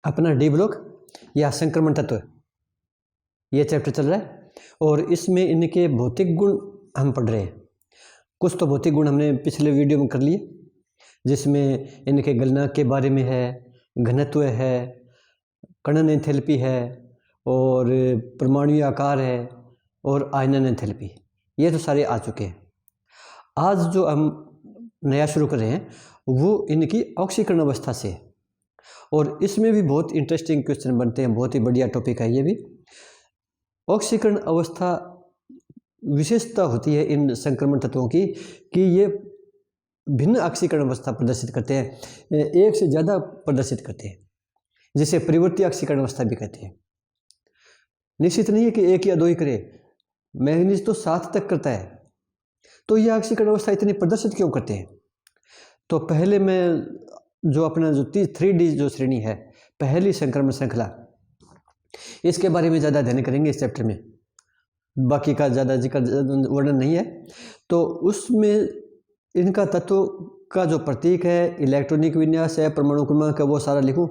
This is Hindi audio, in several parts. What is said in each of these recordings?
अपना डी ब्लॉक या संक्रमण तत्व, ये चैप्टर चल रहा है और इसमें इनके भौतिक गुण हम पढ़ रहे हैं। कुछ तो भौतिक गुण हमने पिछले वीडियो में कर लिए, जिसमें इनके गलनांक के बारे में है, घनत्व है, कणन एंथैल्पी है और परमाणु आकार है और आयनन एंथैल्पी, ये तो सारे आ चुके हैं। आज जो हम नया शुरू कर रहे हैं वो इनकी ऑक्सीकरण अवस्था से है और इसमें भी बहुत इंटरेस्टिंग क्वेश्चन बनते हैं, बहुत ही बढ़िया टॉपिक है ये भी। ऑक्सीकरण अवस्था विशेषता होती है इन संक्रमण तत्वों की कि ये भिन्न ऑक्सीकरण अवस्था प्रदर्शित करते हैं, एक से ज़्यादा प्रदर्शित करते हैं, जिसे परिवर्ती ऑक्सीकरण अवस्था भी कहते हैं। निश्चित नहीं है कि एक या दो ही करे, मैग्नीज तो 7 तक करता है। तो ये ऑक्सीकरण अवस्था इतनी प्रदर्शित क्यों करते हैं? तो पहले मैं जो अपना जो 3D जो श्रेणी है, पहली संक्रमण श्रृंखला, इसके बारे में ज़्यादा अध्ययन करेंगे इस चैप्टर में, बाकी का ज़्यादा जिक्र वर्णन नहीं है। तो उसमें इनका तत्व का जो प्रतीक है, इलेक्ट्रॉनिक विन्यास है, परमाणु क्रमांक है, वो सारा लिखूं।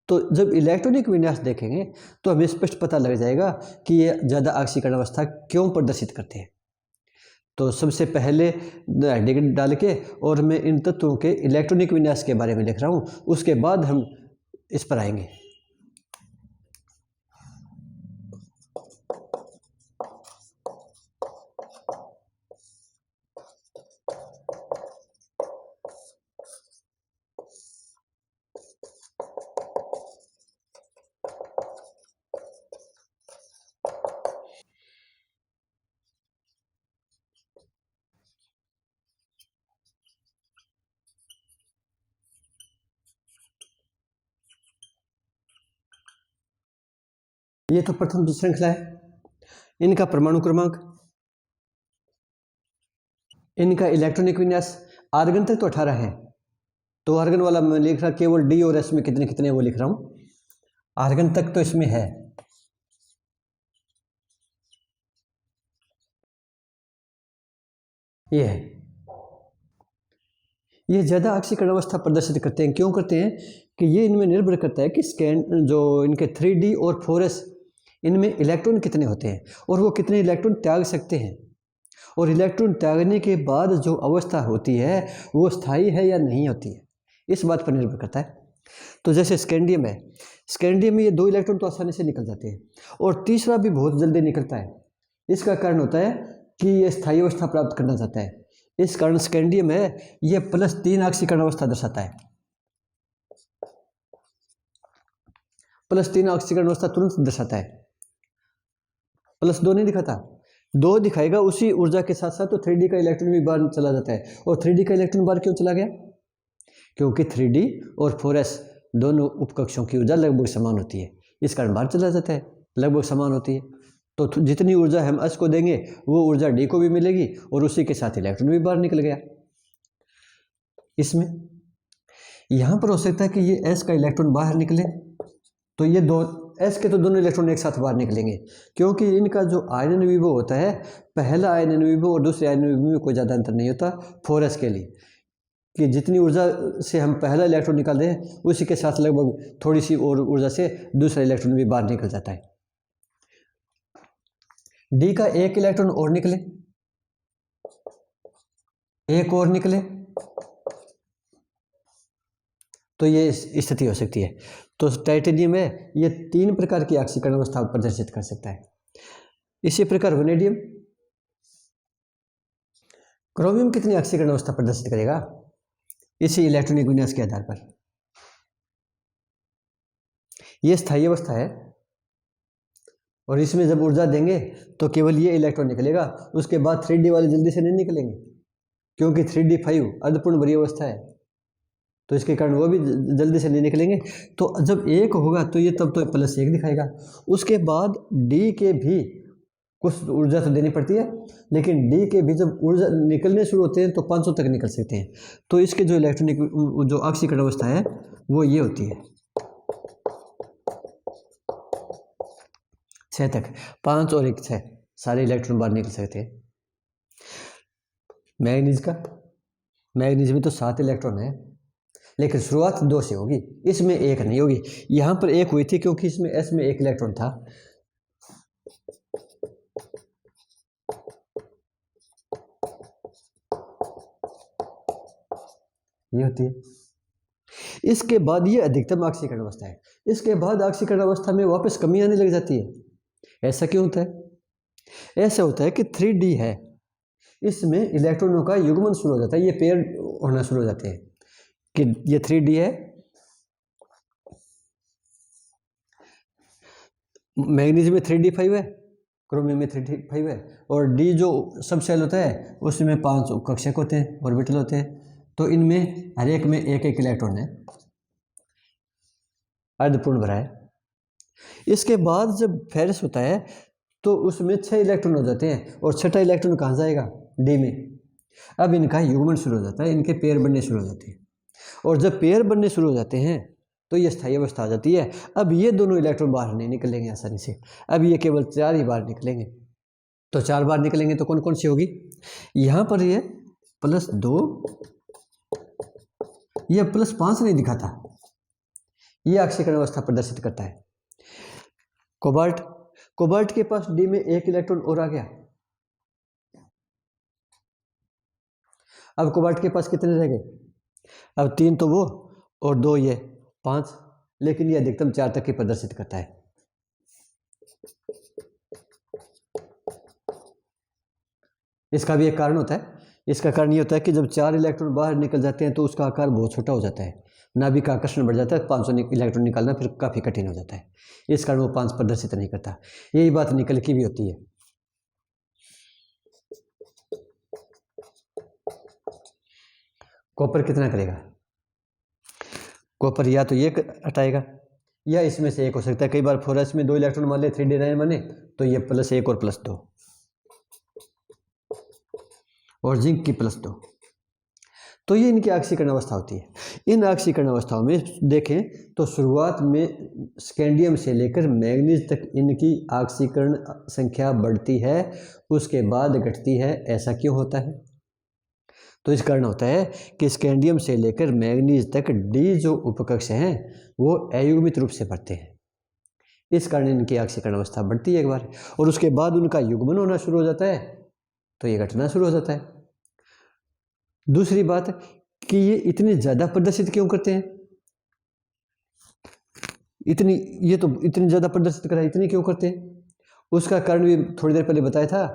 तो जब इलेक्ट्रॉनिक विन्यास देखेंगे तो हमें स्पष्ट पता लग जाएगा कि ये ज़्यादा ऑक्सीकरण अवस्था क्यों प्रदर्शित करते हैं। तो सबसे पहले हेडिंग डाल के और मैं इन तत्वों के इलेक्ट्रॉनिक विन्यास के बारे में लिख रहा हूँ, उसके बाद हम इस पर आएंगे। ये तो प्रथम श्रृंखला है। इनका परमाणु क्रमांक, इनका इलेक्ट्रॉनिक विन्यास, आर्गन तक तो 18 है। तो आर्गन वाला मैं लिख रहा, केवल डी और एस में कितने कितने वो लिख रहा हूँ। आर्गन तक तो इसमें है। ये है, ये ज़्यादा ऑक्सीकरण अवस्था प्रदर्शित करते हैं। क्यों करते हैं कि ये इनमें निर्भर करता है कि स्कैन जो इनके 3D और 4s, इनमें इलेक्ट्रॉन कितने होते हैं और वो कितने इलेक्ट्रॉन त्याग सकते हैं, और इलेक्ट्रॉन त्यागने के बाद जो अवस्था होती है वो स्थायी है या नहीं होती है, इस बात पर निर्भर करता है। तो जैसे स्कैंडियम है, स्कैंडियम में ये 2 इलेक्ट्रॉन तो आसानी से निकल जाते हैं और तीसरा भी बहुत जल्दी निकलता है। इसका कारण होता है कि ये स्थायी अवस्था प्राप्त करना चाहता है। इस कारण स्कैंडियम है ये +3 ऑक्सीकरण अवस्था दर्शाता है। +3 ऑक्सीकरण अवस्था तुरंत दर्शाता है, +2 नहीं दिखाता। 2 दिखाएगा उसी ऊर्जा के साथ साथ, तो 3D का इलेक्ट्रॉन भी बाहर चला जाता है। और 3D का इलेक्ट्रॉन बाहर क्यों चला गया? क्योंकि 3D और 4s दोनों उपकक्षों की ऊर्जा लगभग समान होती है, इस कारण बाहर चला जाता है, लगभग समान होती है। तो जितनी ऊर्जा हम s को देंगे वो ऊर्जा d को भी मिलेगी और उसी के साथ इलेक्ट्रॉन भी बाहर निकल गया। इसमें यहाँ पर हो सकता है कि ये s का इलेक्ट्रॉन बाहर निकले, तो ये दो s के तो दोनों इलेक्ट्रॉन एक साथ बाहर निकलेंगे, क्योंकि इनका जो आयनन विभव होता है, पहला आयनन विभव और दूसरे आयनन विभव में कोई ज़्यादा अंतर नहीं होता 4s के लिए, कि जितनी ऊर्जा से हम पहला इलेक्ट्रॉन निकाल दें उसी के साथ लगभग थोड़ी सी और ऊर्जा से दूसरा इलेक्ट्रॉन भी बाहर निकल जाता है। डी का एक इलेक्ट्रॉन और निकले, एक और निकले, तो ये स्थिति हो सकती है। तो टाइटेनियम है ये 3 प्रकार की ऑक्सीकरण अवस्था प्रदर्शित कर सकता है। इसी प्रकार वनेडियम, क्रोमियम कितनी ऑक्सीकरण अवस्था प्रदर्शित करेगा? इसी इलेक्ट्रॉनिक विन्यास के आधार पर। ये स्थायी अवस्था है और इसमें जब ऊर्जा देंगे तो केवल ये इलेक्ट्रॉन निकलेगा, उसके बाद 3D वाले जल्दी से नहीं निकलेंगे, क्योंकि 3D5 अर्धपूर्ण बड़ी अवस्था है, तो इसके कारण वो भी जल्दी से नहीं निकलेंगे। तो जब 1 होगा तो ये तब तो +1 दिखाएगा। उसके बाद D के भी कुछ ऊर्जा तो देनी पड़ती है, लेकिन D के भी जब ऊर्जा निकलने शुरू होते हैं तो 500 तक निकल सकते हैं। तो इसके जो इलेक्ट्रॉनिक जो ऑक्सीकरण अवस्था है वो ये होती है 6 तक, 5 और 1 6 सारे इलेक्ट्रॉन बाहर निकल सकते हैं। मैग्नीज का, मैग्नीज में तो 7 इलेक्ट्रॉन है, लेकिन शुरुआत 2 से होगी, इसमें 1 नहीं होगी। यहाँ पर 1 हुई थी क्योंकि इसमें S में 1 इलेक्ट्रॉन था। ये होती है। इसके बाद ये अधिकतम ऑक्सीकरण अवस्था है। इसके बाद ऑक्सीकरण अवस्था में वापस कमी आने लग जाती है। ऐसा क्यों होता है? ऐसा होता है कि 3D है, इसमें इलेक्ट्रॉनों का युग्मन शुरू हो जाता है, ये पेयर होना शुरू हो जाते हैं कि ये 3D है, मैग्नीशियम में 3D5 है, क्रोमियम में 3D5 है, और D जो सब सेल होता है उसमें 5 कक्षक होते हैं, ऑर्बिटल होते हैं। तो इनमें हर एक में 1-1 इलेक्ट्रॉन है, अर्धपूर्ण भरा है। इसके बाद जब फेरस होता है तो उसमें 6 इलेक्ट्रॉन हो जाते हैं, और 6ठा इलेक्ट्रॉन कहाँ जाएगा? डी में। अब इनका युग्मन शुरू हो जाता है, इनके पेयर बनने शुरू हो जाते हैं, और जब पेयर बनने शुरू हो जाते हैं तो ये स्थायी अवस्था आ जाती है। अब ये दोनों इलेक्ट्रॉन बाहर नहीं निकलेंगे आसानी से, अब ये केवल 4 ही बाहर निकलेंगे। तो 4 बार निकलेंगे तो कौन कौन सी होगी? यहाँ पर ये +2, ये +5 नहीं दिखाता, ये ऑक्सीकरण अवस्था प्रदर्शित करता है। कोबाल्ट के पास डी में 1 इलेक्ट्रॉन और आ गया। अब कोबाल्ट के पास कितने रह गए? अब 3 तो वो और 2 ये, 5, लेकिन ये अधिकतम 4 तक ही प्रदर्शित करता है। इसका भी एक कारण होता है। इसका कारण ये होता है कि जब 4 इलेक्ट्रॉन बाहर निकल जाते हैं तो उसका आकार बहुत छोटा हो जाता है, नाभिक का आकर्षण बढ़ जाता है, 500 इलेक्ट्रॉन निकालना फिर काफ़ी कठिन हो जाता है। इस कारण वो 5 प्रदर्शित नहीं करता। यही बात निकल की भी होती है। कॉपर कितना करेगा? कॉपर या तो ये हटाएगा या इसमें से एक हो सकता है। कई बार फोरस में 2 इलेक्ट्रॉन मान ले, 3D9 माने, तो ये +1 और +2, और जिंक की +2। तो ये इनकी ऑक्सीकरण अवस्था होती है। इन ऑक्सीकरण अवस्थाओं में देखें तो शुरुआत में स्कैंडियम से लेकर मैग्नीज तक इनकी ऑक्सीकरण संख्या बढ़ती है, उसके बाद घटती है। ऐसा क्यों होता है? तो इस कारण होता है कि स्कैंडियम से लेकर मैग्नीज तक डी जो उपकक्ष हैं वो अयुग्मित रूप से बढ़ते हैं। इस कारण इनकी ऑक्सीकरण अवस्था बढ़ती है एक बार, और उसके बाद उनका युग्मन होना शुरू हो जाता है, तो ये घटना शुरू हो जाता है। दूसरी बात कि ये इतने ज़्यादा प्रदर्शित क्यों करते हैं? इतनी ज़्यादा प्रदर्शित करा, इतनी क्यों करते हैं? उसका कारण भी थोड़ी देर पहले बताया था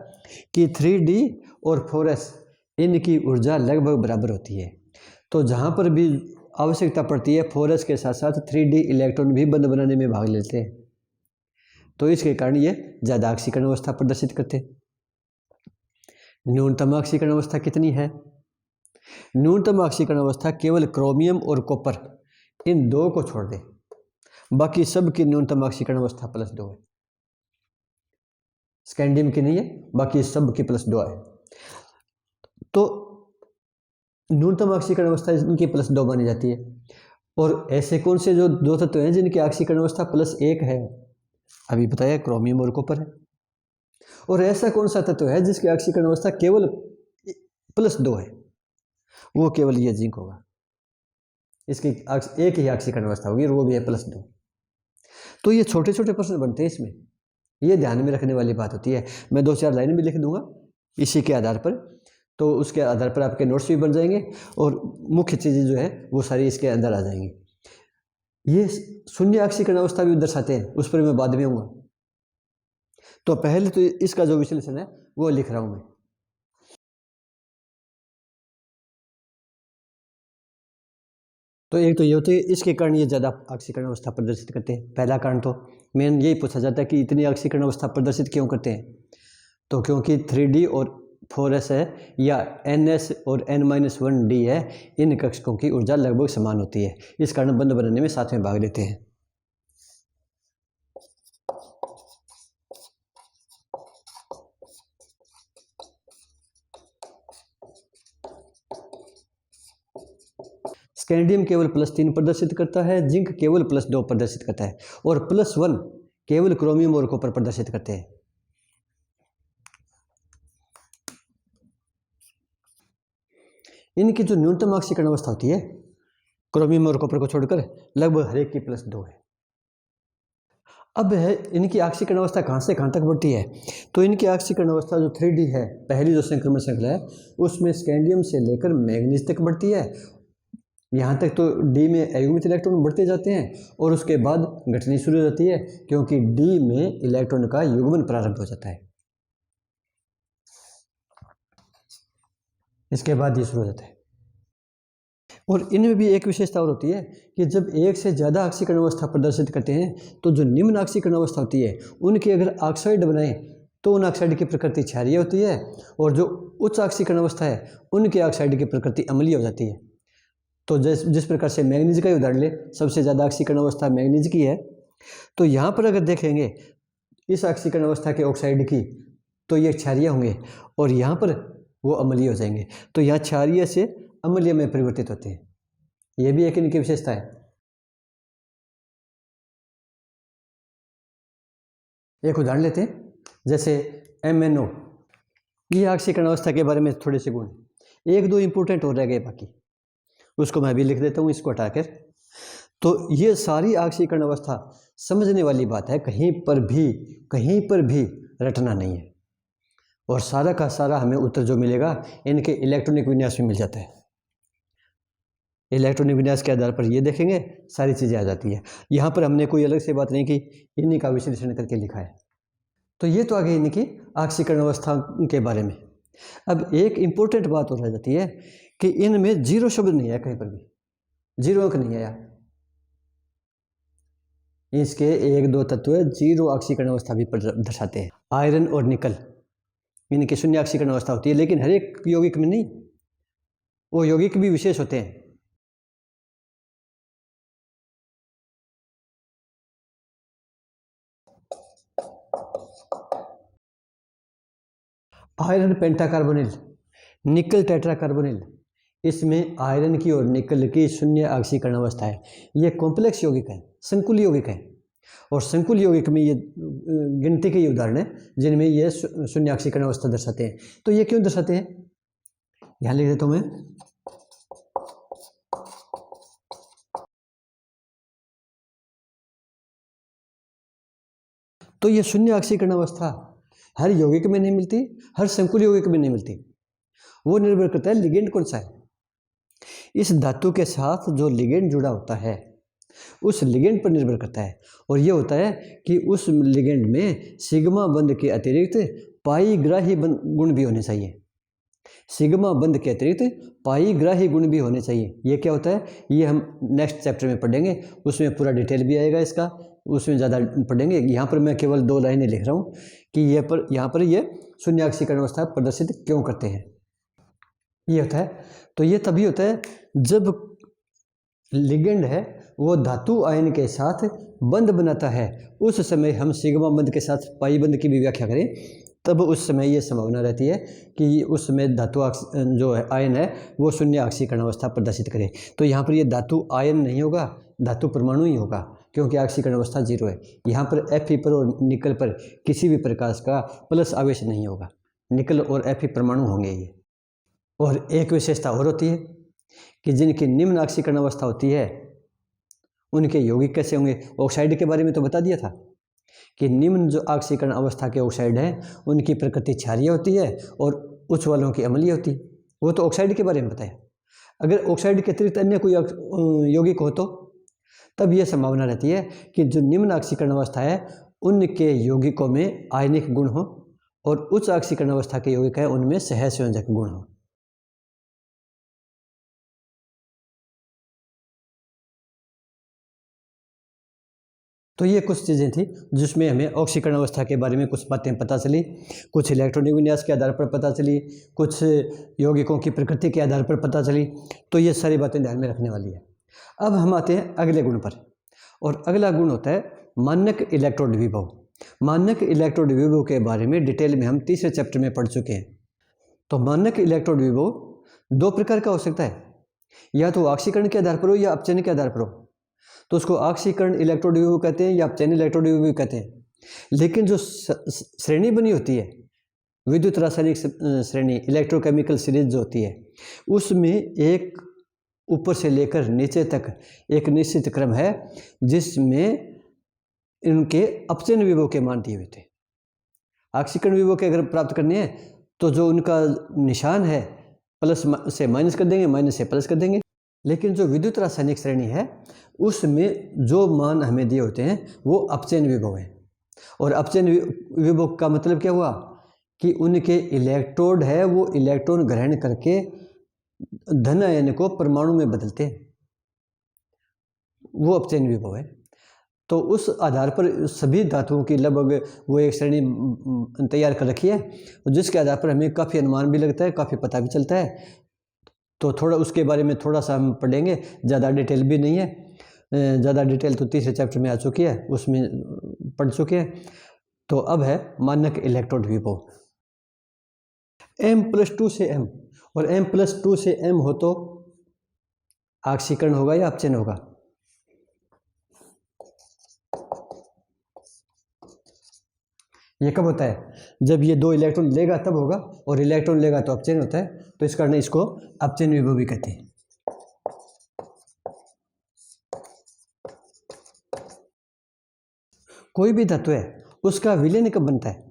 कि 3D और 4s इनकी ऊर्जा लगभग बराबर होती है। तो जहाँ पर भी आवश्यकता पड़ती है 4s के साथ साथ 3D इलेक्ट्रॉन भी बंध बनाने में भाग लेते हैं, तो इसके कारण ये ज़्यादा ऑक्सीकरण अवस्था प्रदर्शित करते हैं। न्यूनतम ऑक्सीकरण अवस्था कितनी है? न्यूनतम ऑक्सीकरण अवस्था केवल क्रोमियम और कॉपर, इन 2 को छोड़ दे, बाकी सब की न्यूनतम ऑक्सीकरण अवस्था +2 है। स्कैंडियम की नहीं है, बाकी सब की +2 है। तो न्यूनतम ऑक्सीकरण अवस्था इनकी +2 मानी जाती है। और ऐसे कौन से जो 2 तत्व हैं जिनकी ऑक्सीकरण अवस्था +1 है? अभी बताया क्रोमियम और कॉपर है। और ऐसा कौन सा तत्व है जिसकी ऑक्सीकरण अवस्था केवल +2 है? वो केवल ये जिंक होगा, इसकी एक ही ऑक्सीकरण अवस्था होगी और वो भी है +2। तो ये छोटे छोटे प्रश्न बनते हैं इसमें, ये ध्यान में रखने वाली बात होती है। मैं 2-4 लाइन भी लिख दूंगा इसी के आधार पर, तो उसके आधार पर आपके नोट्स भी बन जाएंगे और मुख्य चीज़ें जो है वो सारी इसके अंदर आ जाएंगी। ये शून्य ऑक्सीकरण अवस्था भी दर्शाते हैं, उस पर मैं बाद में आऊँगा। तो पहले तो इसका जो विश्लेषण है वो लिख रहा हूँ मैं। तो एक तो ये होती है, इसके कारण ये ज़्यादा ऑक्सीकरण अवस्था प्रदर्शित करते हैं। पहला कारण तो मेन यही पूछा जाता है कि इतनी ऑक्सीकरण अवस्था प्रदर्शित क्यों करते हैं? तो क्योंकि 3D और 4s है, या NS और N-1D है, इन कक्षकों की ऊर्जा लगभग समान होती है, इस कारण बंध बनाने में साथ में भाग लेते हैं। स्कैंडियम केवल +3 प्रदर्शित करता है, जिंक केवल +2 प्रदर्शित करता है, और +1 केवल क्रोमियम और कॉपर प्रदर्शित करते हैं। इनकी जो न्यूनतम ऑक्सीकरण अवस्था होती है क्रोमियम और कॉपर को छोड़कर लगभग हर एक की +2 है। अब है इनकी ऑक्सीकरण अवस्था कहाँ से कहाँ तक बढ़ती है। तो इनकी ऑक्सीकरण अवस्था जो 3D है, पहली जो संक्रमण श्रृंखला है, उसमें स्कैंडियम से लेकर मैग्नीज तक बढ़ती है। यहाँ तक तो डी में अयुग्मित इलेक्ट्रॉन बढ़ते जाते हैं और उसके बाद घटनी शुरू हो जाती है, क्योंकि डी में इलेक्ट्रॉन का युग्मन प्रारंभ हो जाता है। इसके बाद ये शुरू हो जाता है। और इनमें भी एक विशेषता और होती है कि जब एक से ज़्यादा ऑक्सीकरण अवस्था प्रदर्शित करते हैं तो जो निम्न ऑक्सीकरण अवस्था होती है उनकी अगर ऑक्साइड बनाएं तो उन ऑक्साइड की प्रकृति क्षारीय होती है, और जो उच्च ऑक्सीकरण अवस्था है उनकी ऑक्साइड की प्रकृति अम्लीय हो जाती है। तो जिस प्रकार से मैग्नीज का उदाहरण ले, सबसे ज़्यादा ऑक्सीकरण अवस्था मैग्नीज की है, तो यहाँ पर अगर देखेंगे इस ऑक्सीकरण अवस्था के ऑक्साइड की तो ये क्षारीय होंगे और यहाँ पर वो अम्लीय हो जाएंगे। तो यहाँ क्षारीय से अम्लीय में परिवर्तित होते हैं। ये भी एक इनकी विशेषता है। एक उदाहरण लेते हैं, जैसे MnO, ये ऑक्सीकरण अवस्था के बारे में थोड़े से गुण, एक दो इंपॉर्टेंट हो रह गए, बाकी उसको मैं भी लिख देता हूँ इसको हटाकर। तो ये सारी ऑक्सीकरण अवस्था समझने वाली बात है, कहीं पर भी रटना नहीं है, और सारा का सारा हमें उत्तर जो मिलेगा इनके इलेक्ट्रॉनिक विन्यास में मिल जाता है। इलेक्ट्रॉनिक विन्यास के आधार पर ये देखेंगे सारी चीज़ें आ जाती है। यहाँ पर हमने कोई अलग से बात नहीं की, इन्हीं का विश्लेषण करके लिखा है। तो ये तो आ गई इनकी ऑक्सीकरण अवस्था के बारे में। अब एक इम्पोर्टेंट बात और रह जाती है कि इनमें जीरो शब्द नहीं है, कहीं पर भी जीरो अंक नहीं आया। इसके एक दो तत्व जीरो ऑक्सीकरण अवस्था भी दर्शाते हैं। आयरन और निकल, इनकी शून्य ऑक्सीकरण अवस्था होती है, लेकिन हर एक यौगिक में नहीं, वो यौगिक भी विशेष होते हैं। आयरन पेंटाकार्बोनिल, निकल टेट्राकार्बोनिल, इसमें आयरन की और निकल की शून्य ऑक्सीकरण अवस्था है। ये कॉम्प्लेक्स यौगिक है, संकुल यौगिक है, और संकुल यौगिक में ये गिनती के उदाहरण है जिनमें ये शून्य ऑक्सीकरण अवस्था दर्शाते हैं। तो ये क्यों दर्शाते हैं, यहाँ लिख देता हूँ मैं। तो ये शून्य ऑक्सीकरण अवस्था हर यौगिक में नहीं मिलती, हर संकुल यौगिक में नहीं मिलती, वो निर्भर करता है लिगेंड कौन सा है। इस धातु के साथ जो लिगेंड जुड़ा होता है उस लिगेंड पर निर्भर करता है, और ये होता है कि उस लिगेंड में सिग्मा बंध के अतिरिक्त पाईग्राही गुण भी होने चाहिए। सिग्मा बंध के अतिरिक्त पाईग्राही गुण भी होने चाहिए। ये क्या होता है, ये हम नेक्स्ट चैप्टर में पढ़ेंगे, उसमें पूरा डिटेल भी आएगा इसका, उसमें ज़्यादा पढ़ेंगे। यहाँ पर मैं केवल 2 लाइनें लिख रहा हूँ कि यहाँ पर ये शून्य ऑक्सीकरण अवस्था प्रदर्शित क्यों करते हैं। ये होता है, तो ये तभी होता है जब लिगेंड है वो धातु आयन के साथ बंध बनाता है, उस समय हम सिग्मा बंध के साथ पाई बंध की भी व्याख्या करें, तब उस समय ये संभावना रहती है कि उस समय धातु जो है आयन है वो शून्य ऑक्सीकरण अवस्था प्रदर्शित करे। तो यहाँ पर ये धातु आयन नहीं होगा, धातु परमाणु ही होगा, क्योंकि ऑक्सीकरण अवस्था 0 है। यहाँ पर Fe पर और निकल पर किसी भी प्रकार का प्लस आवेश नहीं होगा, निकल और Fe परमाणु होंगे ये। और एक विशेषता और होती है कि जिनकी निम्न ऑक्सीकरण अवस्था होती है उनके यौगिक कैसे होंगे। ऑक्साइड के बारे में तो बता दिया था कि निम्न जो ऑक्सीकरण अवस्था के ऑक्साइड हैं उनकी प्रकृति क्षारीय होती है और उच्च वालों की अम्लीय होती है। वो तो ऑक्साइड के बारे में बताया। अगर ऑक्साइड के अतिरिक्त अन्य कोई यौगिक हो तो तब यह संभावना रहती है कि जो निम्न ऑक्सीकरण अवस्था है उनके यौगिकों में आयनिक गुण हो और उच्च ऑक्सीकरण अवस्था के यौगिक है उनमें सहसंयोजक गुण हो। तो ये कुछ चीज़ें थी जिसमें हमें ऑक्सीकरण अवस्था के बारे में कुछ बातें पता चली, कुछ इलेक्ट्रॉनिक विन्यास के आधार पर पता चली, कुछ यौगिकों की प्रकृति के आधार पर पता चली। तो ये सारी बातें ध्यान में रखने वाली है। अब हम आते हैं अगले गुण पर, और अगला गुण होता है मानक इलेक्ट्रोड विभव। मानक इलेक्ट्रोड विभव के बारे में डिटेल में हम तीसरे चैप्टर में पढ़ चुके हैं। तो मानक इलेक्ट्रोड विभव 2 प्रकार का हो सकता है, या तो ऑक्सीकरण के आधार पर हो या अपचयन के आधार पर हो। तो उसको ऑक्सीकरण इलेक्ट्रोड विभव कहते हैं या अपचयन इलेक्ट्रोड विभव कहते हैं। लेकिन जो श्रेणी बनी होती है विद्युत रासायनिक श्रेणी, इलेक्ट्रोकेमिकल सीरीज जो होती है, उसमें एक ऊपर से लेकर नीचे तक एक निश्चित क्रम है जिसमें इनके अपचयन विभव के मान दिए हुए थे। आक्सीकरण विभव के अगर प्राप्त करने हैं तो जो उनका निशान है प्लस से माइनस कर देंगे, माइनस से प्लस कर देंगे। लेकिन जो विद्युत रासायनिक श्रेणी है उसमें जो मान हमें दिए होते हैं वो अपचयन विभव है। और अपचयन विभव का मतलब क्या हुआ कि उनके इलेक्ट्रोड है वो इलेक्ट्रॉन ग्रहण करके धन आयन को परमाणु में बदलते हैं, वो अपचयन विभव है। तो उस आधार पर सभी धातुओं की लगभग वो एक श्रेणी तैयार कर रखी है, जिसके आधार पर हमें काफ़ी अनुमान भी लगता है, काफ़ी पता भी चलता है। तो थोड़ा उसके बारे में थोड़ा सा हम पढ़ेंगे, ज़्यादा डिटेल भी नहीं है, ज़्यादा डिटेल तो तीसरे चैप्टर में आ चुकी है, उसमें पढ़ चुके हैं। तो अब है मानक इलेक्ट्रोड विभव M+2 से M, और M+2 से M हो तो आक्सीकरण होगा या अपचयन होगा? ये कब होता है? जब ये दो इलेक्ट्रॉन लेगा तब होगा, और इलेक्ट्रॉन लेगा तो अपचयन होता है। तो इस कारण इसको अपचयन विभव भी कहते हैं। कोई भी धातु है उसका विलयन कब बनता है?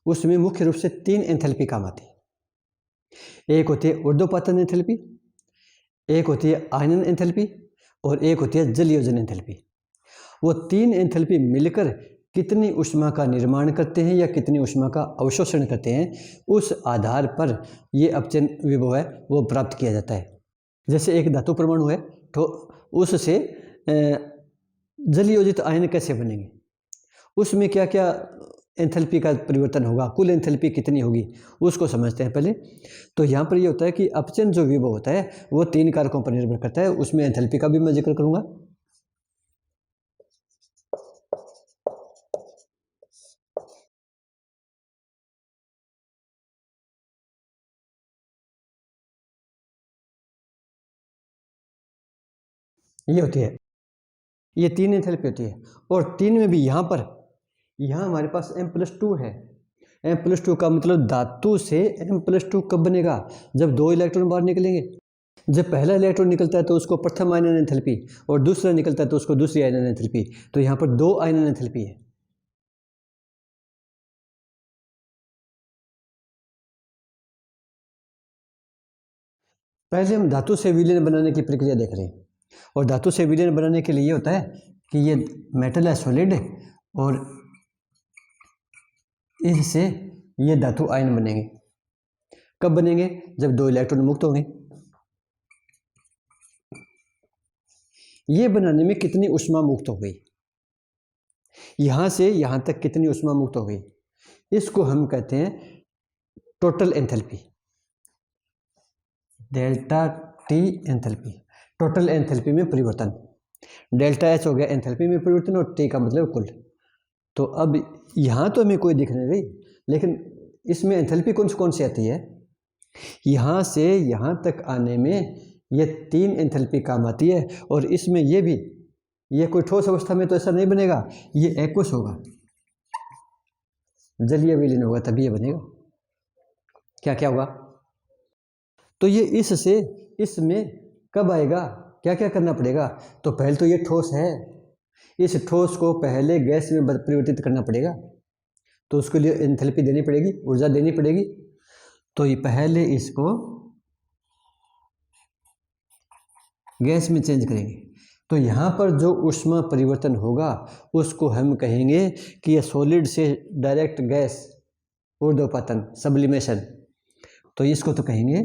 उसमें मुख्य रूप से 3 एंथैल्पी काम आती है। एक होती है ऊर्ध्वपातन एंथैल्पी, एक होती है आयनन एंथैल्पी, और एक होती है जलयोजन एंथैल्पी। वो 3 एंथैल्पी मिलकर कितनी ऊष्मा का निर्माण करते हैं या कितनी ऊष्मा का अवशोषण करते हैं, उस आधार पर ये अपचयन विभव है वो प्राप्त किया जाता है। जैसे एक धातु परमाणु है तो उससे जलयोजित आयन कैसे बनेंगे, उसमें क्या क्या एंथैल्पी का परिवर्तन होगा, कुल एंथैल्पी कितनी होगी, उसको समझते हैं पहले। तो यहाँ पर ये होता है कि अपचयन जो विभव होता है वो 3 कारकों पर निर्भर करता है। उसमें एंथैल्पी का भी मैं जिक्र करूँगा। ये होती है, ये 3 एंथैल्पी होती है, और 3 में भी यहाँ हमारे पास M+2 है। M+2 का मतलब धातु से M+2 कब बनेगा? जब 2 इलेक्ट्रॉन बाहर निकलेंगे। जब पहला इलेक्ट्रॉन निकलता है तो उसको प्रथम आयनन एंथैल्पी, और दूसरा निकलता है तो उसको दूसरी आयनन एंथैल्पी। तो यहाँ पर 2 आयनन एंथैल्पी है। पहले हम धातु से विलयन बनाने की प्रक्रिया देख रहे हैं, और धातु से विलयन बनाने के लिए ये होता है कि ये मेटल है सॉलिड, और इससे ये धातु आयन बनेंगे। कब बनेंगे? जब 2 इलेक्ट्रॉन मुक्त होंगे। ये बनाने में कितनी ऊष्मा मुक्त हो गई, यहाँ से यहाँ तक कितनी ऊष्मा मुक्त हो गई, इसको हम कहते हैं total enthalpy, delta T enthalpy. Total enthalpy में परिवर्तन, डेल्टा एच हो गया एंथैल्पी में परिवर्तन, और टी का मतलब कुल। तो अब यहाँ तो हमें कोई दिख नहीं रही, लेकिन इसमें एंथैल्पी कौन सी आती है? यहाँ से यहाँ तक आने में ये 3 एंथैल्पी काम आती है। और इसमें ये भी, ये कोई ठोस अवस्था में तो ऐसा नहीं बनेगा, ये एक्वस होगा, जलीय विलीन होगा, तभी ये बनेगा। क्या क्या होगा? तो ये इससे इसमें कब आएगा, क्या क्या करना पड़ेगा? तो पहले तो ये ठोस है, इस ठोस को पहले गैस में परिवर्तित करना पड़ेगा, तो उसके लिए एंथैल्पी देनी पड़ेगी, ऊर्जा देनी पड़ेगी। तो ये पहले इसको गैस में चेंज करेंगे। तो यहाँ पर जो ऊष्मा परिवर्तन होगा उसको हम कहेंगे कि ये सॉलिड से डायरेक्ट गैस, ऊर्ध्वपातन, सब्लिमेशन। तो इसको तो कहेंगे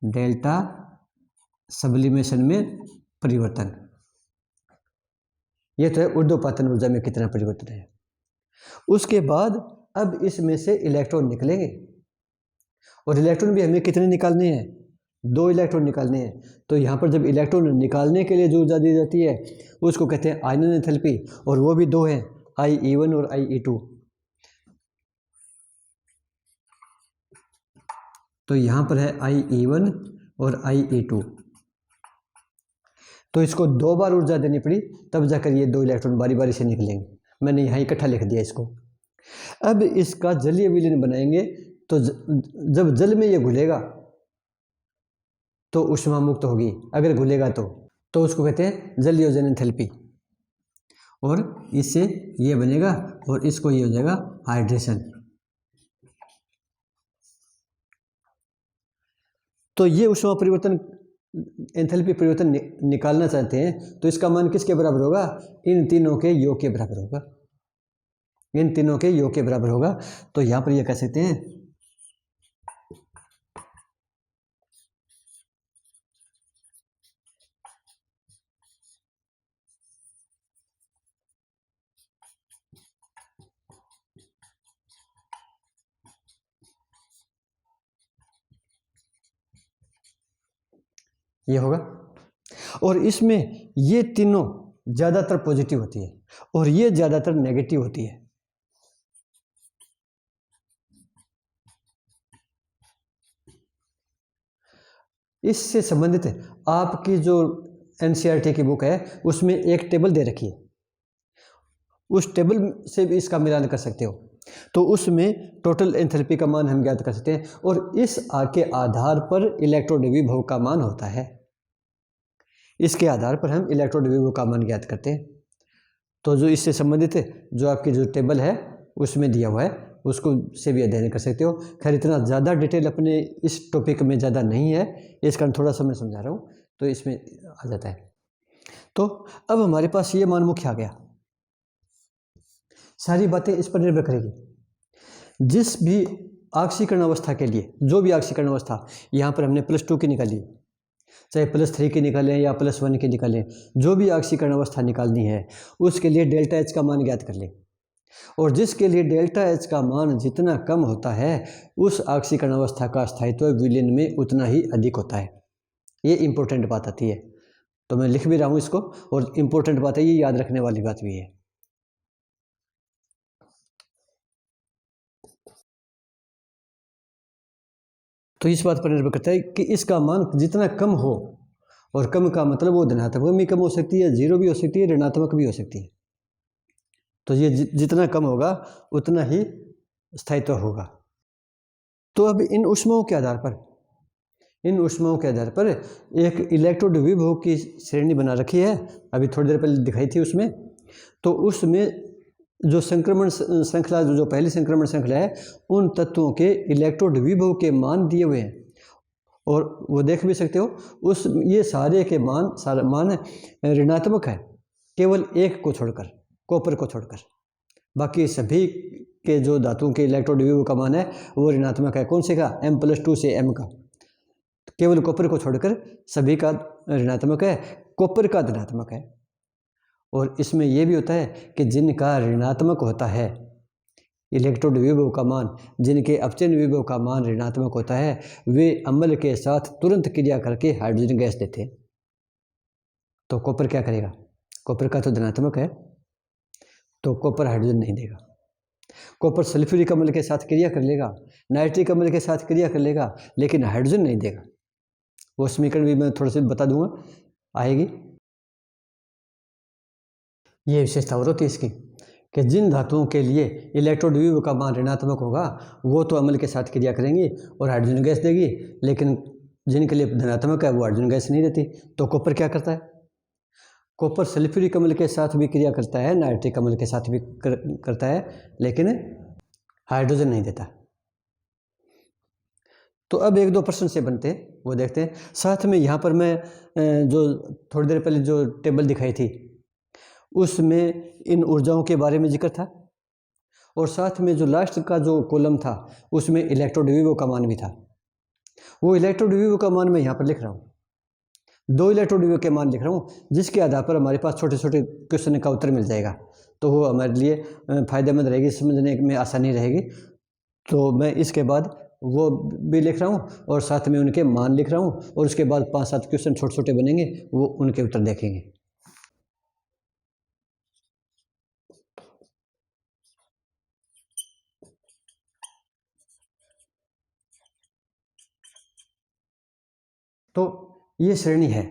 डेल्टा सब्लिमेशन में परिवर्तन। ये तो है ऊर्ध्वपातन ऊर्जा में कितना परिवर्तन है। उसके बाद अब इसमें से इलेक्ट्रॉन निकलेंगे, और इलेक्ट्रॉन भी हमें कितने निकालने हैं? 2 इलेक्ट्रॉन निकालने हैं। तो यहाँ पर जब इलेक्ट्रॉन निकालने के लिए जो ऊर्जा दी जाती है उसको कहते हैं आयनन एंथैल्पी, और वो भी 2 हैं, IE1 और IE2। तो यहाँ पर है IE1 और IE2। तो इसको 2 बार ऊर्जा देनी पड़ी, तब जाकर ये 2 इलेक्ट्रॉन बारी बारी से निकलेंगे। मैंने यहाँ इकट्ठा लिख दिया इसको। अब इसका जलीय विलीन बनाएंगे, तो जब जल में ये घुलेगा तो ऊष्मा मुक्त होगी, अगर घुलेगा तो उसको कहते हैं जलयोजन एंथैल्पी। और इससे ये बनेगा और इसको ये हो जाएगा हाइड्रेशन। तो ये ऊष्मा परिवर्तन एंथैल्पी परिवर्तन निकालना चाहते हैं तो इसका मान किसके बराबर होगा? इन तीनों के योग के बराबर होगा, इन तीनों के योग के बराबर होगा। तो यहाँ पर ये कह सकते हैं ये होगा। और इसमें ये तीनों ज़्यादातर पॉजिटिव होती है और ये ज़्यादातर नेगेटिव होती है। इससे संबंधित आपकी जो एनसीईआरटी की बुक है उसमें एक टेबल दे रखी है, उस टेबल से भी इसका मिलान कर सकते हो। तो उसमें टोटल एंथैल्पी का मान हम ज्ञात कर सकते हैं और इस के आधार पर इलेक्ट्रोड विभव का मान होता है, इसके आधार पर हम इलेक्ट्रोड विभव का मान ज्ञात करते हैं। तो जो इससे संबंधित जो आपकी जो टेबल है उसमें दिया हुआ है उसको से भी अध्ययन कर सकते हो। खैर इतना ज़्यादा डिटेल अपने इस टॉपिक में ज़्यादा नहीं है, इस कारण थोड़ा सा मैं समझा रहा हूँ तो इसमें आ जाता है। तो अब हमारे पास ये मान मुख्य आ गया, सारी बातें इस पर निर्भर करेगी। जिस भी ऑक्सीकरण अवस्था के लिए जो भी ऑक्सीकरण अवस्था यहाँ पर हमने +2 की निकाली, चाहे +3 की निकालें या +1 की निकालें, जो भी ऑक्सीकरण अवस्था निकालनी है उसके लिए डेल्टा एच का मान ज्ञात कर लें। और जिसके लिए डेल्टा एच का मान जितना कम होता है उस ऑक्सीकरण अवस्था का स्थायित्व विलयन में उतना ही अधिक होता है। ये इंपॉर्टेंट बात आती है, तो मैं लिख भी रहा हूँ इसको, और इंपॉर्टेंट बात है, ये याद रखने वाली बात भी है। तो इस बात पर निर्भर करता है कि इसका मान जितना कम हो, और कम का मतलब वो धनात्मक भी कम हो सकती है, जीरो भी हो सकती है, ऋणात्मक भी हो सकती है। तो ये जितना कम होगा उतना ही स्थायित्व होगा। तो अब इन ऊष्माओं के आधार पर एक इलेक्ट्रोड विभव की श्रेणी बना रखी है, अभी थोड़ी देर पहले दिखाई थी उसमें। तो उसमें जो संक्रमण श्रृंखला जो पहली संक्रमण श्रृंखला है उन तत्वों के इलेक्ट्रोड विभव के मान दिए हुए हैं, और वो देख भी सकते हो ये सारे के मान ऋणात्मक है, केवल एक को छोड़कर, कॉपर को छोड़कर। बाकी सभी के जो धातुओं के इलेक्ट्रोड विभव का मान है वो ऋणात्मक है। कौन से का? M+2 से M का। केवल कॉपर को छोड़कर सभी का ऋणात्मक है, कॉपर का धनात्मक है। और इसमें यह भी होता है कि जिनका ऋणात्मक होता है इलेक्ट्रोड विभव का मान, जिनके अपचयन विभव का मान ऋणात्मक होता है, वे अम्ल के साथ तुरंत क्रिया करके हाइड्रोजन गैस देते हैं। तो कॉपर क्या करेगा? कॉपर का तो धनात्मक है, तो कॉपर हाइड्रोजन नहीं देगा। कॉपर सल्फ्यूरिक अम्ल के साथ क्रिया कर लेगा, नाइट्रिक अम्ल के साथ क्रिया कर लेगा, लेकिन हाइड्रोजन नहीं देगा। वो समीकरण भी मैं थोड़ा सा बता दूंगा, आएगी। ये विशेषता और होती है इसकी कि जिन धातुओं के लिए इलेक्ट्रोड विभव का मान ऋणात्मक होगा वो तो अम्ल के साथ क्रिया करेंगी और हाइड्रोजन गैस देगी, लेकिन जिनके लिए धनात्मक है वो हाइड्रोजन गैस नहीं देती। तो कॉपर क्या करता है? कॉपर सल्फ्यूरिक अम्ल के साथ भी क्रिया करता है, नाइट्रिक अम्ल के साथ भी करता है, लेकिन हाइड्रोजन नहीं देता। तो अब एक दो प्रश्न से बनते हैं, वो देखते हैं। साथ में यहाँ पर मैं जो थोड़ी देर पहले जो टेबल दिखाई थी उसमें इन ऊर्जाओं के बारे में जिक्र था, और साथ में जो लास्ट का जो कॉलम था उसमें इलेक्ट्रोड विभव का मान भी था। वो इलेक्ट्रोड विभव का मान मैं यहाँ पर लिख रहा हूँ, 2 इलेक्ट्रोड विभव के मान लिख रहा हूँ, जिसके आधार पर हमारे पास छोटे छोटे क्वेश्चन का उत्तर मिल जाएगा। तो वो हमारे लिए फ़ायदेमंद रहेगी, समझने में आसानी रहेगी। तो मैं इसके बाद वो भी लिख रहा हूँ और साथ में उनके मान लिख रहा हूँ, और उसके बाद 5-7 क्वेश्चन छोटे छोटे बनेंगे, वो उनके उत्तर देखेंगे। तो ये श्रेणी है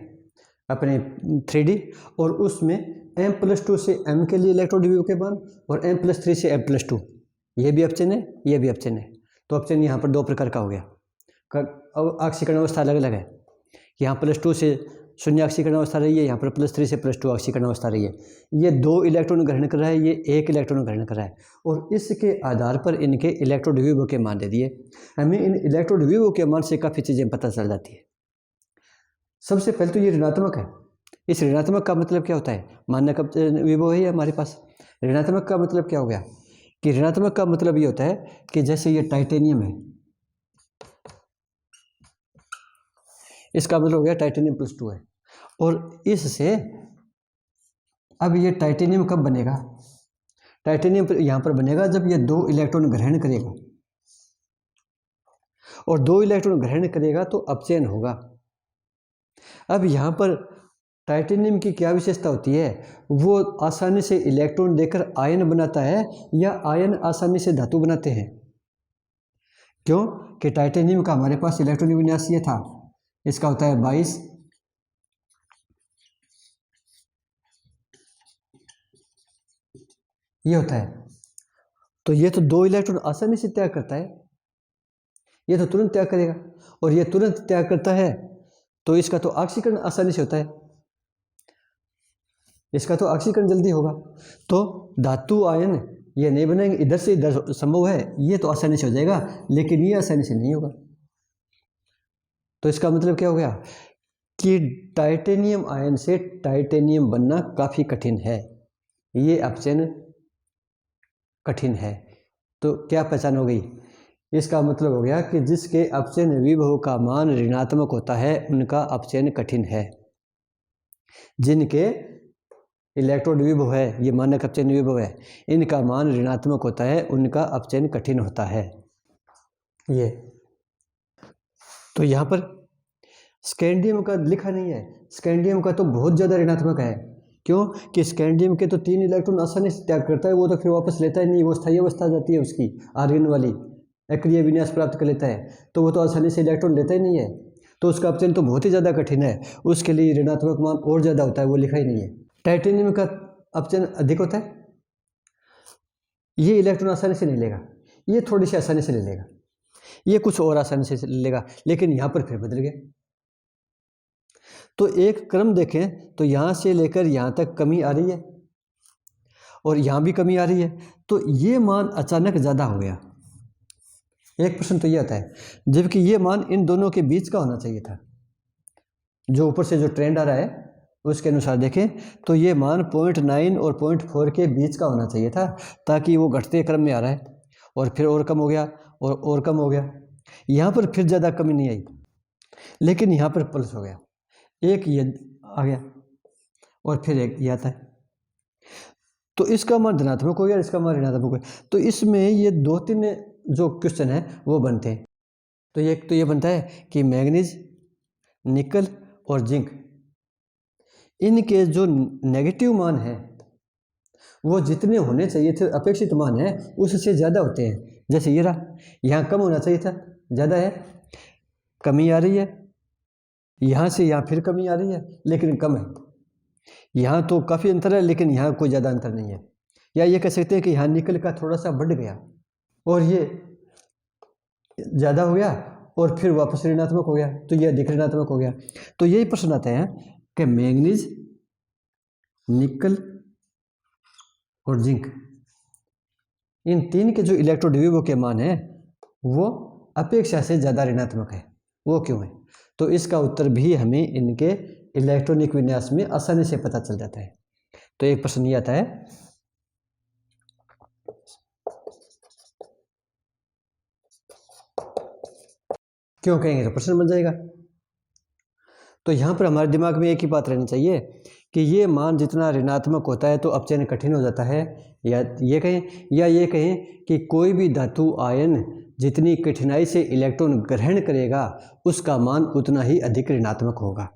अपने 3D, और उसमें M+2 से M के लिए इलेक्ट्रोड विभव के मान और M+3 से M+2, ये भी अपचयन है, ये भी अपचयन है। तो अपचयन यहाँ पर 2 प्रकार का हो गया। ऑक्सीकरण अवस्था अलग अलग है, यहाँ +2 से शून्य ऑक्सीकरण अवस्था रही है, यहाँ पर +3 से +2 ऑक्सीकरण अवस्था रही है। ये 2 इलेक्ट्रॉन ग्रहण कर रहा है, ये 1 इलेक्ट्रॉन ग्रहण कर रहा है, और इसके आधार पर इनके इलेक्ट्रोड के मान दे दिए। हमें इन इलेक्ट्रोड के मान से काफ़ी चीज़ें पता चल जाती है। सबसे पहले तो ये ऋणात्मक है। इस ऋणात्मक का मतलब क्या होता है? मान्य कब विभव है हमारे पास। ऋणात्मक का मतलब क्या हो गया कि ऋणात्मक का मतलब ये होता है कि जैसे ये टाइटेनियम है, इसका मतलब हो गया टाइटेनियम +2 है, और इससे अब ये टाइटेनियम कब बनेगा? टाइटेनियम यहाँ पर बनेगा जब ये 2 इलेक्ट्रॉन ग्रहण करेगा, और 2 इलेक्ट्रॉन ग्रहण करेगा तो अपचयन होगा। अब यहाँ पर टाइटेनियम की क्या विशेषता होती है? वो आसानी से इलेक्ट्रॉन देकर आयन बनाता है, या आयन आसानी से धातु बनाते हैं। क्यों? कि टाइटेनियम का हमारे पास इलेक्ट्रॉनिक विन्यास ये था, इसका होता है 22, ये होता है। तो ये तो 2 इलेक्ट्रॉन आसानी से त्याग करता है, ये तो तुरंत त्याग करेगा, और ये तुरंत त्याग करता है तो इसका तो ऑक्सीकरण आसानी से होता है, इसका तो ऑक्सीकरण जल्दी होगा। तो धातु आयन ये नहीं बनेंगे, इधर से इधर संभव है, ये तो आसानी से हो जाएगा, लेकिन ये आसानी से नहीं होगा। तो इसका मतलब क्या हो गया कि टाइटेनियम आयन से टाइटेनियम बनना काफ़ी कठिन है, ये अपचयन कठिन है। तो क्या पहचान हो गई? इसका मतलब हो गया कि जिसके अपचयन विभव का मान ऋणात्मक होता है उनका अपचयन कठिन है। जिनके इलेक्ट्रोड विभव है, ये मानक अपचयन विभव है, इनका मान ऋणात्मक होता है, उनका अपचयन कठिन होता है। ये तो यहाँ पर स्कैंडियम का लिखा नहीं है, स्कैंडियम का तो बहुत ज़्यादा ऋणात्मक है। क्यों? कि स्कैंडियम के तो 3 इलेक्ट्रॉन आसानी से त्याग करता है, वो तो फिर वापस लेता ही नहीं, वो स्थायी अवस्था आ जाती है उसकी, आर्गन वाली अक्रिय विन्यास प्राप्त कर लेता है, तो वो तो आसानी से इलेक्ट्रॉन लेता ही नहीं है, तो उसका अपचयन तो बहुत ही ज़्यादा कठिन है। उसके लिए ऋणात्मक मान और ज़्यादा होता है, वो लिखा ही नहीं है। टाइटेनियम का अपचयन अधिक होता है, ये इलेक्ट्रॉन आसानी से नहीं लेगा, ये थोड़ी सी आसानी से ले लेगा, ये कुछ और आसानी से ले लेगा, लेकिन यहाँ पर फिर बदल गया। तो एक क्रम देखें तो यहाँ से लेकर यहाँ तक कमी आ रही है, और यहाँ भी कमी आ रही है, तो ये मान अचानक ज़्यादा हो गया। एक प्रश्न तो ये आता है, जबकि ये मान इन दोनों के बीच का होना चाहिए था। जो ऊपर से जो ट्रेंड आ रहा है उसके अनुसार देखें तो ये मान 0.9 और 0.4 के बीच का होना चाहिए था, ताकि वो घटते क्रम में आ रहा है, और फिर और कम हो गया, और कम हो गया। यहाँ पर फिर ज़्यादा कमी नहीं आई, लेकिन यहाँ पर प्लस हो गया, एक ये आ गया और फिर एक ये आता है, तो इसका मान धनात्मक हो गया, इसका मान ऋणात्मक हो गया। तो इसमें ये 2-3 जो क्वेश्चन है वो बनते हैं। तो ये बनता है कि मैंगनीज, निकल और जिंक, इनके जो नेगेटिव मान है वो जितने होने चाहिए थे, अपेक्षित मान है उससे ज़्यादा होते हैं। जैसे ये रहा, यहाँ कम होना चाहिए था, ज़्यादा है, कमी आ रही है, यहाँ से यहाँ फिर कमी आ रही है, लेकिन कम है। यहाँ तो काफ़ी अंतर है, लेकिन यहाँ कोई ज़्यादा अंतर नहीं है। या ये कह सकते हैं कि यहाँ निकल का थोड़ा सा बढ़ गया, और ये ज़्यादा हो गया, और फिर वापस ऋणात्मक हो गया, तो ये अधिक ऋणात्मक हो गया। तो यही प्रश्न आते हैं कि मैंगनीज, निकल और जिंक, इन 3 के जो इलेक्ट्रोड विभव के मान है वो अपेक्षा से ज़्यादा ऋणात्मक है, वो क्यों है? तो इसका उत्तर भी हमें इनके इलेक्ट्रॉनिक विन्यास में आसानी से पता चल जाता है। तो एक प्रश्न ये आता है, क्यों कहेंगे तो प्रश्न बन जाएगा। तो यहाँ पर हमारे दिमाग में एक ही बात रहनी चाहिए कि ये मान जितना ऋणात्मक होता है तो अपचयन कठिन हो जाता है, या ये कहें कि कोई भी धातु आयन जितनी कठिनाई से इलेक्ट्रॉन ग्रहण करेगा उसका मान उतना ही अधिक ऋणात्मक होगा।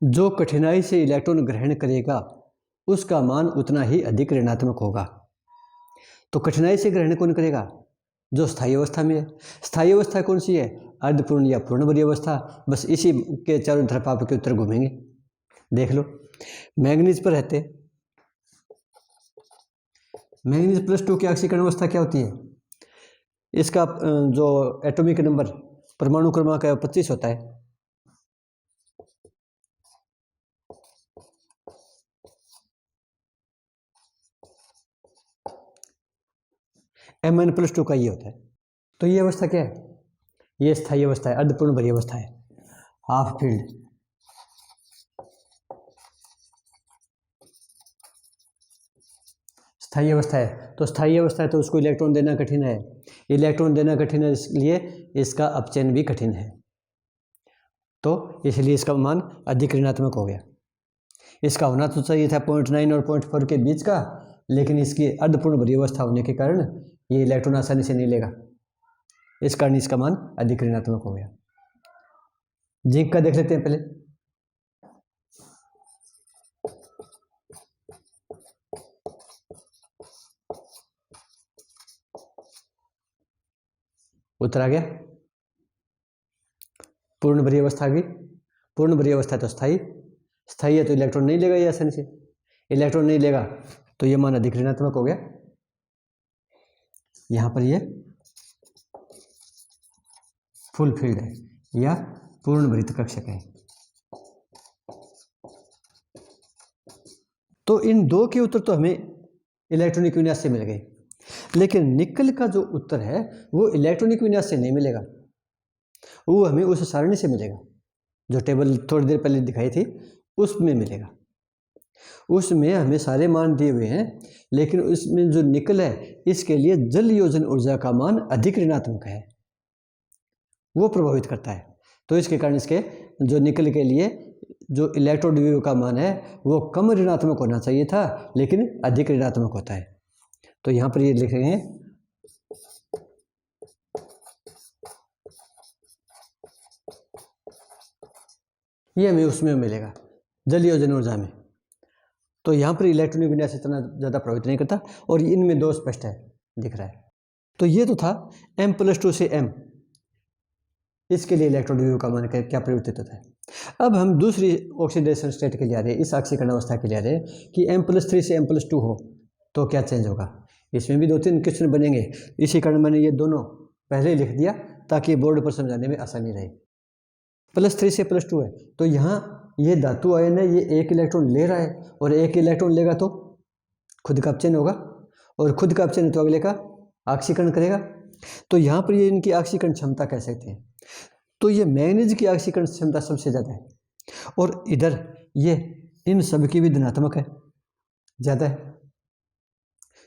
जो कठिनाई से इलेक्ट्रॉन ग्रहण करेगा उसका मान उतना ही अधिक ऋणात्मक होगा। तो कठिनाई से ग्रहण कौन करेगा? जो स्थायी अवस्था में है। स्थायी अवस्था कौन सी है? अर्धपूर्ण या पूर्ण बड़ी अवस्था। बस इसी के चारों तरफ आपके उत्तर घूमेंगे। देख लो, मैंगनीज पर रहते, मैंगनीज +2 की ऑक्सीकरण अवस्था क्या होती है? इसका जो एटॉमिक नंबर परमाणु क्रमांक है 25 होता है। Mn+2 का ये होता है। तो ये अवस्था क्या है? ये स्थायी अवस्था है, अर्धपूर्ण भरी अवस्था है, हाफ फील्ड। स्थायी अवस्था है, तो स्थायी अवस्था है तो उसको इलेक्ट्रॉन देना कठिन है। इलेक्ट्रॉन देना कठिन है, इसलिए इसका अपचयन भी कठिन है, तो इसलिए इसका मान अधिक ऋणात्मक हो गया। इसका होना तो चाहिए था 0.9 और 0.4 के बीच का, लेकिन इसकी अर्धपूर्ण भरी अवस्था होने के कारण ये इलेक्ट्रॉन आसानी से नहीं लेगा, इस कारण इसका मान अधिक ऋणात्मक हो गया। जिंक का देख लेते हैं पहले। उत्तर आ गया, पूर्ण भरी अवस्था आ गई। पूर्ण भरी अवस्था तो स्थायी, स्थायी है तो इलेक्ट्रॉन नहीं लेगा ये आसानी से, इलेक्ट्रॉन नहीं लेगा तो ये मान अधिक ऋणात्मक हो गया। यहां पर ये फुल फील्ड है या पूर्ण भरित कक्षक है। तो इन दो के उत्तर तो हमें इलेक्ट्रॉनिक विन्यास से मिल गए, लेकिन निकल का जो उत्तर है वो इलेक्ट्रॉनिक विन्यास से नहीं मिलेगा, वो हमें उस सारणी से मिलेगा जो टेबल थोड़ी देर पहले दिखाई थी, उसमें मिलेगा। उसमें हमें सारे मान दिए हुए हैं, लेकिन उसमें जो निकल है इसके लिए जल योजन ऊर्जा का मान अधिक ऋणात्मक है, वो प्रभावित करता है। तो इसके कारण इसके जो निकल के लिए जो इलेक्ट्रोड का मान है वो कम ऋणात्मक होना चाहिए था, लेकिन अधिक ऋणात्मक होता है। तो यहाँ पर ये लिखेंगे ये हमें उसमें मिलेगा जल योजन ऊर्जा में। तो यहाँ पर इलेक्ट्रॉनिक विन्यास इतना ज़्यादा प्रभावित नहीं करता, और इनमें दो स्पष्ट है, दिख रहा है। तो ये तो था M+2 से M, इसके लिए इलेक्ट्रोड विभव का मान क्या परिवर्तित होता है। अब हम दूसरी ऑक्सीडेशन स्टेट के लिए आ रहे हैं, इस ऑक्सीकरण अवस्था के लिए आ रहे हैं कि M+3 से M+2 हो तो क्या चेंज होगा। इसमें भी 2-3 क्वेश्चन बनेंगे, इसी कारण मैंने ये दोनों पहले ही लिख दिया ताकि बोर्ड पर समझाने में आसानी रहे। +3 से +2 है तो यहाँ ये धातु आयन है, ये एक इलेक्ट्रॉन ले रहा है, और एक इलेक्ट्रॉन लेगा तो खुद का अपचयन होगा, और खुद का अपचयन तो अगले का ऑक्सीकरण करेगा। तो यहाँ पर ये इनकी ऑक्सीकरण क्षमता कह सकते हैं। तो ये मैग्नीज की ऑक्सीकरण क्षमता सबसे ज़्यादा है, और इधर ये इन सब की भी धनात्मक है, ज़्यादा है।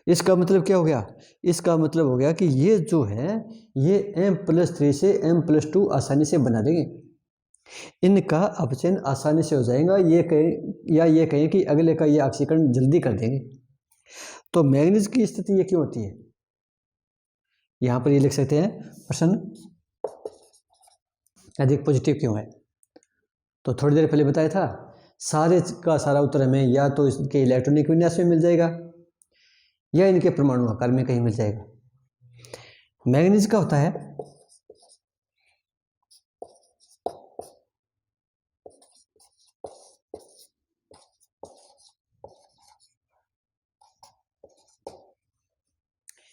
इसका मतलब क्या हो गया? इसका मतलब हो गया कि ये जो है ये M+3 से M+2 आसानी से बना देंगे, इनका अपचयन आसानी से हो जाएगा। ये कहें या ये कहें कि अगले का ये ऑक्सीकरण जल्दी कर देंगे। तो मैग्नीज की स्थिति ये क्यों होती है? यहाँ पर ये लिख सकते हैं प्रश्न अधिक पॉजिटिव क्यों है। तो थोड़ी देर पहले बताया था, सारे का सारा उत्तर हमें या तो इसके इलेक्ट्रॉनिक विन्यास में मिल जाएगा या इनके परमाणु आकार में कहीं मिल जाएगा। मैग्नीज का होता है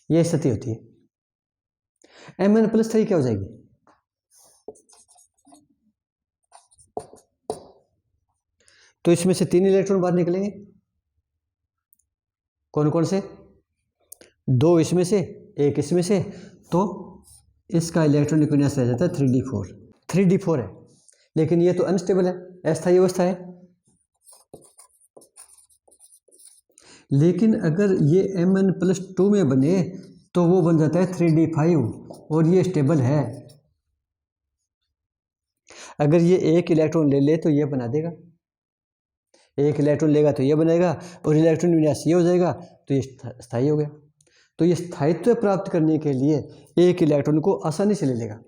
ये स्थिति होती है। Mn+3 क्या हो जाएगी? तो इसमें से 3 इलेक्ट्रॉन बाहर निकलेंगे, कौन कौन से? 2 इसमें से, 1 इसमें से, तो इसका इलेक्ट्रॉनिक विन्यास रह जाता है 3d4। 3d4 है, लेकिन ये तो अनस्टेबल है, अस्थायी अवस्था है। लेकिन अगर ये Mn+2 में बने तो वो बन जाता है 3d5, और ये स्टेबल है। अगर ये 1 इलेक्ट्रॉन ले ले तो ये बना देगा, 1 इलेक्ट्रॉन लेगा तो ये बनेगा, और इलेक्ट्रॉन विन्यास ये हो जाएगा, तो ये स्थायी हो गया। तो ये स्थायित्व प्राप्त करने के लिए 1 इलेक्ट्रॉन को आसानी से ले लेगा,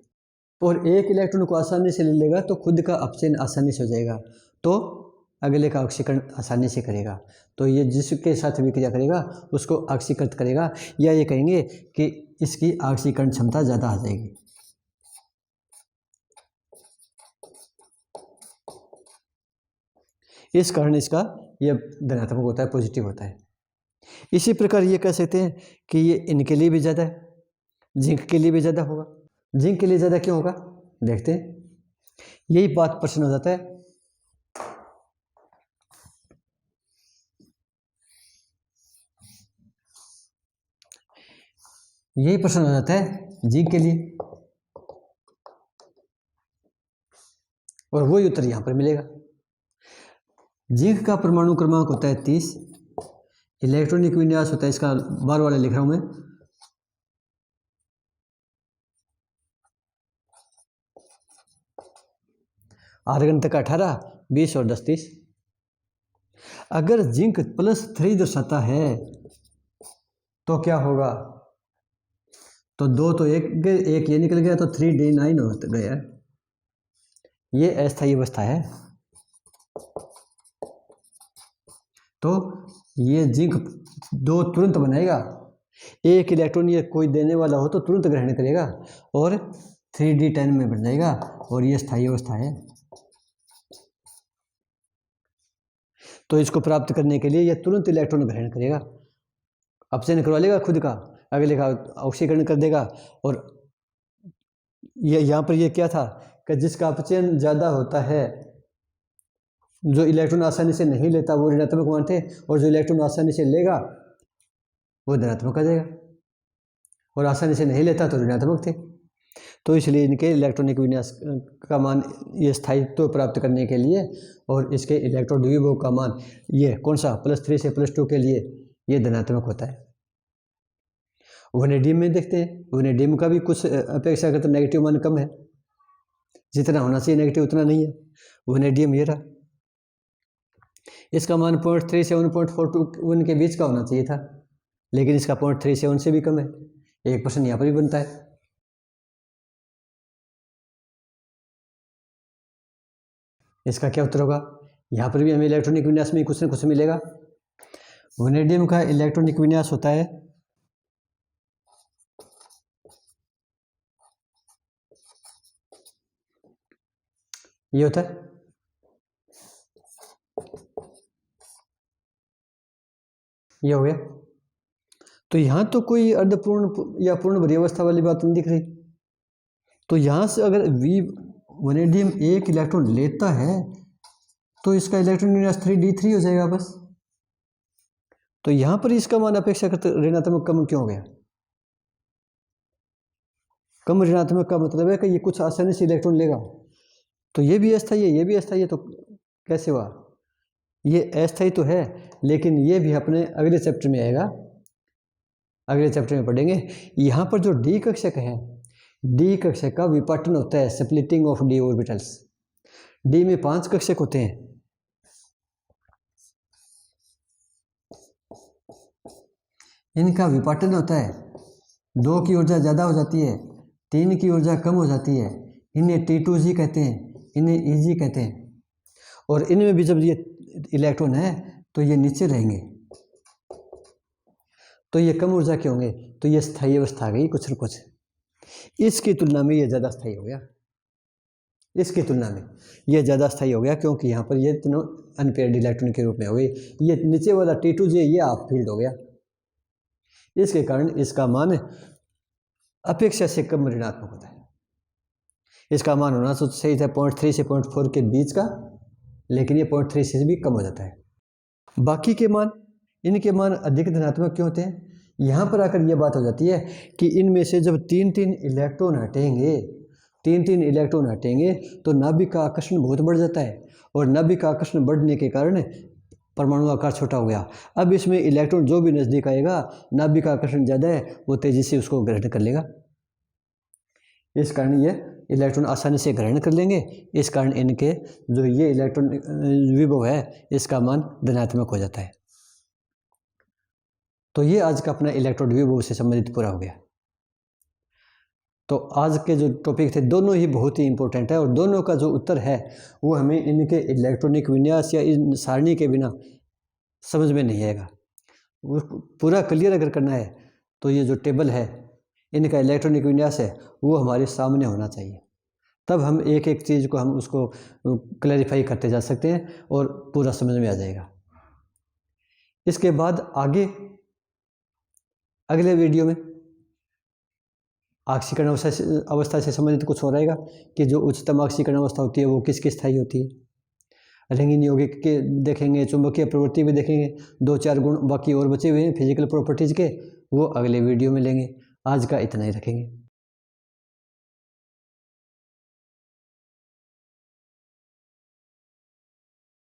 और 1 इलेक्ट्रॉन को आसानी से ले लेगा तो खुद का अपचयन आसानी से हो जाएगा, तो अगले का ऑक्सीकरण आसानी से करेगा। तो ये जिसके साथ विक्रिया करेगा उसको ऑक्सीकृत करेगा, या ये कहेंगे कि इसकी ऑक्सीकरण क्षमता ज़्यादा आ जाएगी। इस कारण इसका ये धनात्मक होता है, पॉजिटिव होता है। इसी प्रकार ये कह सकते हैं कि ये इनके लिए भी ज़्यादा है, जिंक के लिए भी ज़्यादा होगा। जिंक के लिए ज़्यादा क्यों होगा देखते हैं, यही बात प्रश्न हो जाता है। यही प्रश्न हो जाता है जिंक के लिए, और वही उत्तर यहाँ पर मिलेगा। जिंक का परमाणु क्रमांक होता है 30, इलेक्ट्रॉनिक विन्यास होता है, इसका बार वाले लिख रहा हूं मैं, आर्गन तक 18, 20 और 10 30। अगर जिंक +3 दर्शाता है तो क्या होगा? तो 2 तो एक ये निकल गया, तो 3D9 हो गया। ये अस्थायी अवस्था है। तो ये जिंक 2 तुरंत बनाएगा, एक इलेक्ट्रॉन ये कोई देने वाला हो तो तुरंत ग्रहण करेगा और 3D10 में बन जाएगा, और ये स्थायी अवस्था है। तो इसको प्राप्त करने के लिए ये तुरंत इलेक्ट्रॉन ग्रहण करेगा, अपचयन करवा लेगा खुद का, अगले का ऑक्सीकरण कर देगा। और ये यहाँ पर ये क्या था कि जिसका अपचयन ज़्यादा होता है, जो इलेक्ट्रॉन आसानी से नहीं लेता वो ऋणात्मक मान थे, और जो इलेक्ट्रॉन आसानी से लेगा वो धनात्मक आ जाएगा, और आसानी से नहीं लेता तो ऋणात्मक थे। तो इसलिए इनके इलेक्ट्रॉनिक विन्यास का मान, ये स्थायित्व प्राप्त करने के लिए, और इसके इलेक्ट्रॉन द्विविभव का मान ये कौन सा +3 से +2 के लिए ये धनात्मक होता है। वैनेडियम में देखते हैं, वैनेडियम का भी कुछ अपेक्षाकृत नेगेटिव मान कम है, जितना होना चाहिए नेगेटिव उतना नहीं है। वैनेडियम ये रहा, इसका मान 0.3 से 1.41 के बीच का होना चाहिए था, लेकिन इसका 0.37 से भी कम है। एक प्रश्न यहाँ पर भी बनता है। इसका क्या उत्तर होगा? यहाँ पर भी हमें इलेक्ट्रॉनिक विन्यास में कुछ न कुछ मिलेगा। वैनेडियम का इलेक्ट्रॉनिक विन्यास होता है ये होता है, ये हो गया। तो यहाँ तो कोई अर्धपूर्ण या पूर्ण भरी अवस्था वाली बात नहीं दिख रही। तो यहाँ से अगर वैनेडियम एक इलेक्ट्रॉन लेता है तो इसका इलेक्ट्रॉन विन्यास 3D3 हो जाएगा बस। तो यहाँ पर इसका मान अपेक्षाकृत ऋणात्मक कम क्यों हो गया? कम ऋणात्मक का मतलब है कि ये कुछ आसानी से इलेक्ट्रॉन लेगा, तो ये भी अस्थायी है, ये भी अस्थायी है, तो कैसे हुआ? ये अस्थायी तो है, लेकिन ये भी अपने अगले चैप्टर में आएगा, अगले चैप्टर में पढ़ेंगे। यहाँ पर जो डी कक्षक है, डी कक्षक का विपाटन होता है, splitting of D orbitals. D में 5 कक्षक होते हैं, इनका विपाटन होता है, 2 की ऊर्जा ज़्यादा हो जाती है, 3 की ऊर्जा कम हो जाती है, इन्हें T2G कहते हैं, इन्हें EG कहते हैं। और इनमें भी जब ये इलेक्ट्रॉन है तो ये नीचे रहेंगे, तो ये कम ऊर्जा के होंगे, तो ये स्थायी अवस्था आ गई कुछ न कुछ। इसकी तुलना में ये ज़्यादा स्थायी हो गया, इसकी तुलना में ये ज़्यादा स्थायी हो गया, क्योंकि यहाँ पर ये तीनों अनपेयर्ड इलेक्ट्रॉन के रूप में हो गई। ये नीचे वाला T2G ये हाफ फील्ड हो गया, इसके कारण इसका मान अपेक्षा से कम ऋणात्मक होता है। इसका मान होना तो सही था 0.3 से 0.4 के बीच का, लेकिन ये 0.3 से भी कम हो जाता है। बाकी के मान, इनके मान अधिक धनात्मक क्यों होते हैं? यहाँ पर आकर यह बात हो जाती है कि इनमें से जब 3-3 इलेक्ट्रॉन हटेंगे, 3-3 इलेक्ट्रॉन हटेंगे तो नाभिक का आकर्षण बहुत बढ़ जाता है, और नाभिक का आकर्षण बढ़ने के कारण परमाणु आकार छोटा हो गया। अब इसमें इलेक्ट्रॉन जो भी नज़दीक आएगा, नाभिक का आकर्षण ज़्यादा है, वो तेज़ी से उसको ग्रहण कर लेगा। इस कारण ये इलेक्ट्रॉन आसानी से ग्रहण कर लेंगे, इस कारण इनके जो ये इलेक्ट्रॉन विभव है इसका मान धनात्मक हो जाता है। तो ये आज का अपना इलेक्ट्रॉन विभव से संबंधित पूरा हो गया। तो आज के जो टॉपिक थे दोनों ही बहुत ही इंपॉर्टेंट है, और दोनों का जो उत्तर है वो हमें इनके इलेक्ट्रॉनिक विन्यास या इन सारणी के बिना समझ में नहीं आएगा। वो पूरा क्लियर अगर करना है तो ये जो टेबल है इनका इलेक्ट्रॉनिक विन्यास है वो हमारे सामने होना चाहिए, तब हम एक एक चीज़ को हम उसको क्लैरिफाई करते जा सकते हैं और पूरा समझ में आ जाएगा। इसके बाद आगे अगले वीडियो में आक्सीकरण अवस्था से संबंधित कुछ हो रहेगा कि जो उच्चतम आक्सीकरण अवस्था होती है वो किसकी स्थायी होती है। रंगीन यौगिक के देखेंगे, चुंबकीय प्रवृत्ति भी देखेंगे, 2-4 गुण बाकी और बचे हुए हैं फिजिकल प्रॉपर्टीज़ के, वो अगले वीडियो में लेंगे। आज का इतना ही रखेंगे।